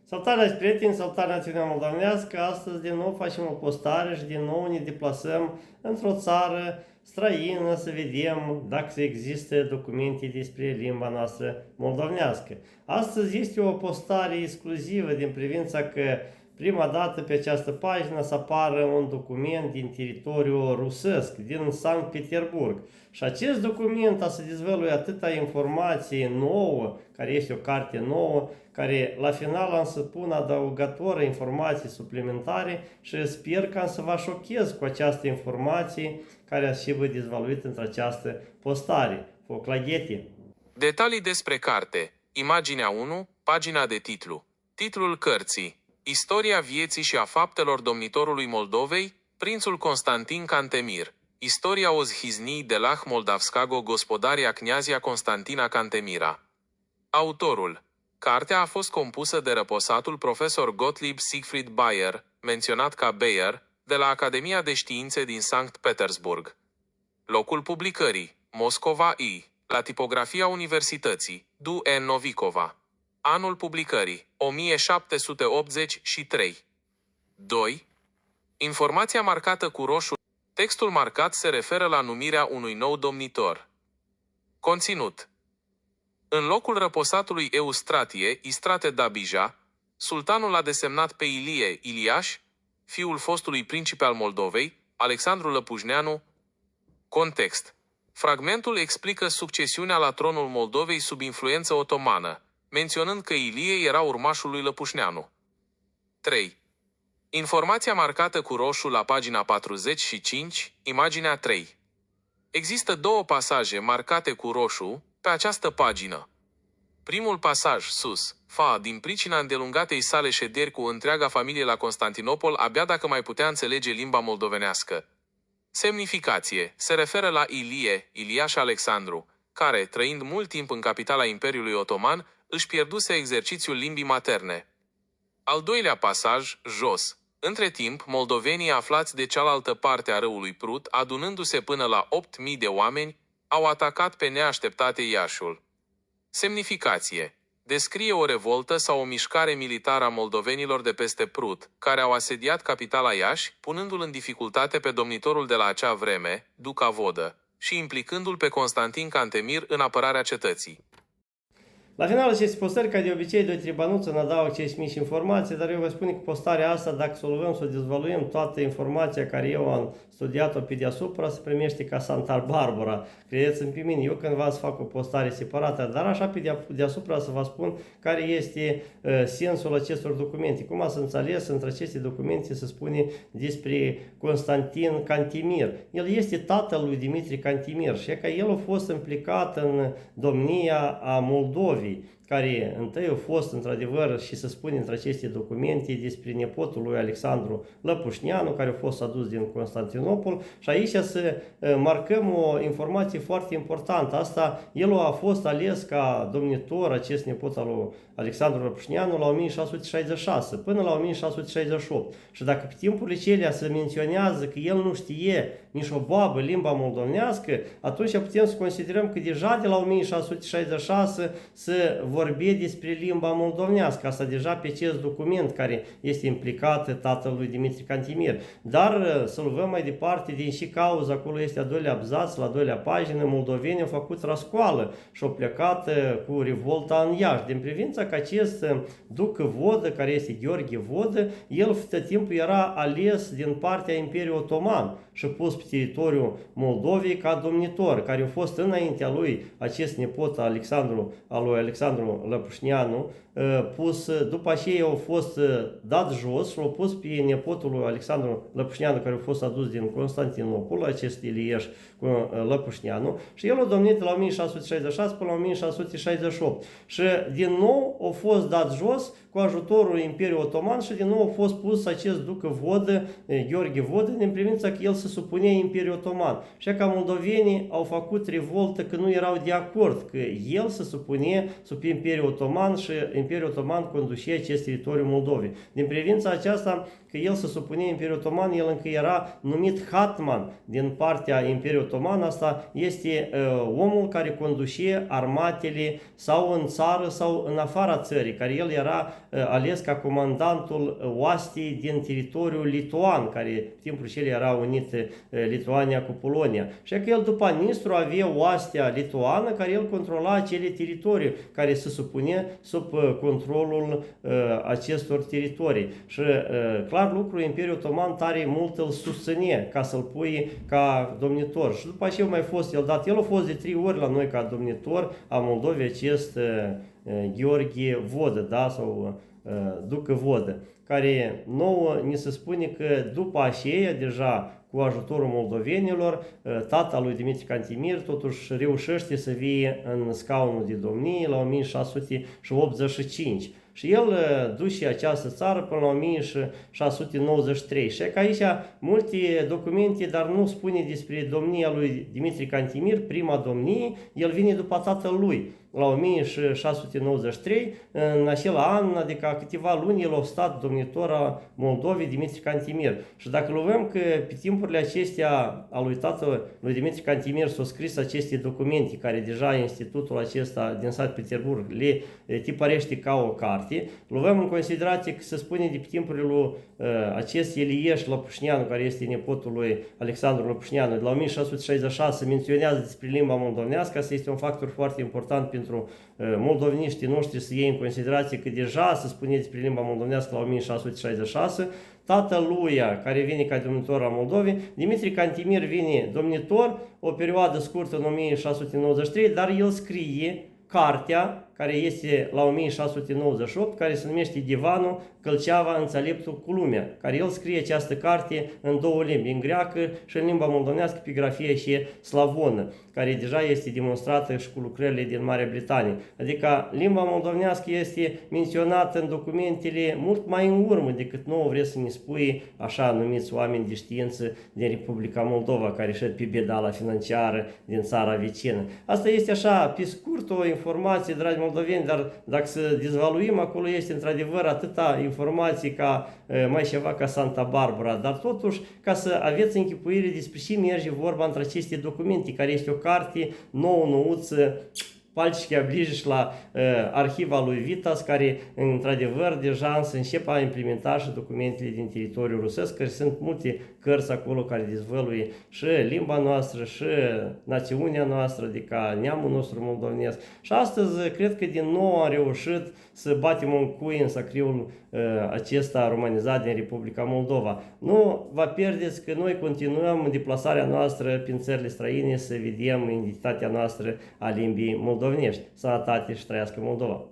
Salutare, prieteni, salutare națiunea moldovenească! Astăzi din nou facem o postare și din nou ne deplasăm într-o țară străină să vedem dacă există documente despre limba noastră moldovenească. Astăzi este o postare exclusivă din privința că prima dată pe această pagină să apară un document din teritoriul rusesc, din Sankt Petersburg. Și acest document a să dezvăluie atâta informație nouă, care este o carte nouă, care la final am să pun adăugătoră informații suplimentare și sper că am să vă șochez cu această informație care a și vă dezvăluit într-această postare. Foc la ghete! Detalii despre carte. Imaginea 1, pagina de titlu. Titlul cărții. Istoria vieții și a faptelor domnitorului Moldovei, prințul Constantin Cantemir. Istoria ozhiznii de lah Moldavskago gospodaria Kniazia Constantina Cantemira. Autorul. Cartea a fost compusă de răposatul profesor Gottlieb Siegfried Bayer, menționat ca Bayer, de la Academia de Științe din Sankt Petersburg. Locul publicării. Moscova I. La tipografia Universității, Du-N Novikova. Anul publicării, 1783. 2. Informația marcată cu roșu. Textul marcat se referă la numirea unui nou domnitor. Conținut. În locul răposatului Eustratie, Istrate Dabija, sultanul a desemnat pe Ilie Iliaș, fiul fostului principe al Moldovei, Alexandru Lăpușneanu. Context. Fragmentul explică succesiunea la tronul Moldovei sub influență otomană, menționând că Ilie era urmașul lui Lăpușneanu. 3. Informația marcată cu roșu la pagina 45, imaginea 3. Există două pasaje marcate cu roșu pe această pagină. Primul pasaj, sus, fa, din pricina îndelungatei sale șederi cu întreaga familie la Constantinopol, abia dacă mai putea înțelege limba moldovenească. Semnificație. Se referă la Ilie, Iliaș Alexandru, care, trăind mult timp în capitala Imperiului Otoman, își pierduse exercițiul limbii materne. Al doilea pasaj, jos. Între timp, moldovenii aflați de cealaltă parte a râului Prut, adunându-se până la 8.000 de oameni, au atacat pe neașteptate Iașul. Semnificație. Descrie o revoltă sau o mișcare militară a moldovenilor de peste Prut, care au asediat capitala Iași, punându-l în dificultate pe domnitorul de la acea vreme, Duca Vodă, și implicându-l pe Constantin Cantemir în apărarea cetății. La finalul acestei postări, ca de obicei, doi-trei bănuți ne dau acces mici informații, dar eu vă spun că postarea asta, dacă să o luăm, să o dezvăluim, toată informația care eu am studiat-o pe deasupra, se primește ca Santa Barbara. Credeți-mi pe mine, eu cândva să fac o postare separată, dar așa pe deasupra să vă spun care este sensul acestor documente. Cum ați înțeles, între aceste documente se spune despre Constantin Cantemir. El este tatăl lui Dimitrie Cantemir și că el a fost implicat în domnia a Moldovei, care întâi a fost într-adevăr și se spune între aceste documente despre nepotul lui Alexandru Lăpușneanu, care a fost adus din Constantinopol, și aici să marcăm o informație foarte importantă. Asta, el a fost ales ca domnitor, acest nepot al lui Alexandru Lăpușneanu, la 1666 până la 1668. Și dacă pe timpurile acelea se menționează că el nu știe nici o boabă limba moldovenească, atunci putem să considerăm că deja de la 1666 se vorbi despre limba moldovenească. Asta deja pe acest document care este implicat tatălui Dimitrie Cantemir. Dar să luăm mai departe, din și cauza, acolo este a doilea abzaț, la doilea pagină, moldovenii au făcut răscoală și au plecat cu revolta în Iași. Din privința că acest duc Vodă, care este Gheorghe Vodă, el tot timpul era ales din partea Imperiului Otoman și pus pe teritoriul Moldovei ca domnitor, care a fost înaintea lui acest nepot al lui Alexandru Lăpușneanu, pus, după aceea a fost dat jos și l-a pus pe nepotul lui Alexandru Lăpușneanu, care a fost adus din Constantinopol, acest Ilieș Lăpușneanu, și el a domnit de la 1666 până la 1668. Și din nou a fost dat jos cu ajutorul Imperiului Otoman și din nou a fost pus acest duc Vodă, Gheorghe Vodă, din privința că el se supunea Imperiului Otoman. Și ca moldovenii au făcut revoltă că nu erau de acord, că el se supunea sub Imperiul Otoman și Imperiul Otoman conducea acest teritoriu Moldovei. Din privința aceasta, că el se supunea Imperiul Otoman, el încă era numit Hatman din partea Imperiului Otoman. Asta este omul care conducea armatele sau în țară sau în afara țării, care el era ales ca comandantul oastii din teritoriul lituan, care timpul cel era unit Lituania cu Polonia. Și că el după Nistru avea oastea lituană care el controla acele teritorii care se supune sub controlul acestor teritorii. Și clar lucru, Imperiul Otoman tare mult îl susține ca să-l pui ca domnitor. Și după aceea mai fost el dat. El a fost de 3 ori la noi ca domnitor a Moldovei, acest Gheorghe Vodă, da? Sau Ducă Vodă, care nouă ni se spune că după aceea, deja cu ajutorul moldovenilor, tata lui Dimitrie Cantemir totuși reușește să vie în scaunul de domnie la 1685. Și el duce această țară până la 1693. Și că aici multe documente, dar nu spune despre domnia lui Dimitrie Cantemir, prima domnie, el vine după tatăl lui. La 1693, în acel an, adică câteva luni, el a stat domnitor a Moldovei, Dimitrie Cantemir. Și dacă luăm că pe timpurile acestea a lui tatăl lui Dimitrie Cantemir s-au scris aceste documente, care deja institutul acesta din Sankt Petersburg le tipărește ca o carte, luăm în considerație că se spune de pe timpurile lui acest Elieș Lăpușneanu, care este nepotul lui Alexandru Lăpușneanu, de la 1666 menționează despre limba moldovenească. Asta este un factor foarte important pentru moldoveniștii noștri să iei în considerație că deja se spune despre limba moldovenească la 1666. Tatălui, care vine ca domnitor al Moldovei, Dimitrie Cantemir vine domnitor o perioadă scurtă în 1693, dar el scrie cartea care este la 1698, care se numește Divanul Călceava Înțeleptul cu lumea, care el scrie această carte în 2 limbi, în greacă și în limba moldovenească, pe grafie și slavonă, care deja este demonstrată și cu lucrările din Marea Britanie. Adică limba moldovenească este menționată în documentele mult mai în urmă decât nouă vreți să ne spui așa numiți oameni de știință din Republica Moldova, care șed pe bedala financiară din țara vecină. Asta este așa, pe scurt, o informație, dragi moldoveni, dar dacă să dezvăluim, acolo este într-adevăr atâta informații ca mai ceva ca Santa Barbara, dar totuși ca să aveți închipuire despre ce merge vorba între aceste documente, care este o carte nouă-nouță, palcică blijiși la arhiva lui Vitas, care într-adevăr deja se începe a implementa și documentele din teritoriul rusesc, care sunt multe cărți acolo care dezvăluie și limba noastră și națiunea noastră, adică neamul nostru moldovenesc. Și astăzi cred că din nou am reușit să batem un cui în sacriul acesta romanizat din Republica Moldova. Nu vă pierdeți că noi continuăm deplasarea noastră prin țările străine să vedem identitatea noastră a limbii moldovenești. Sănătate și trăiască Moldova!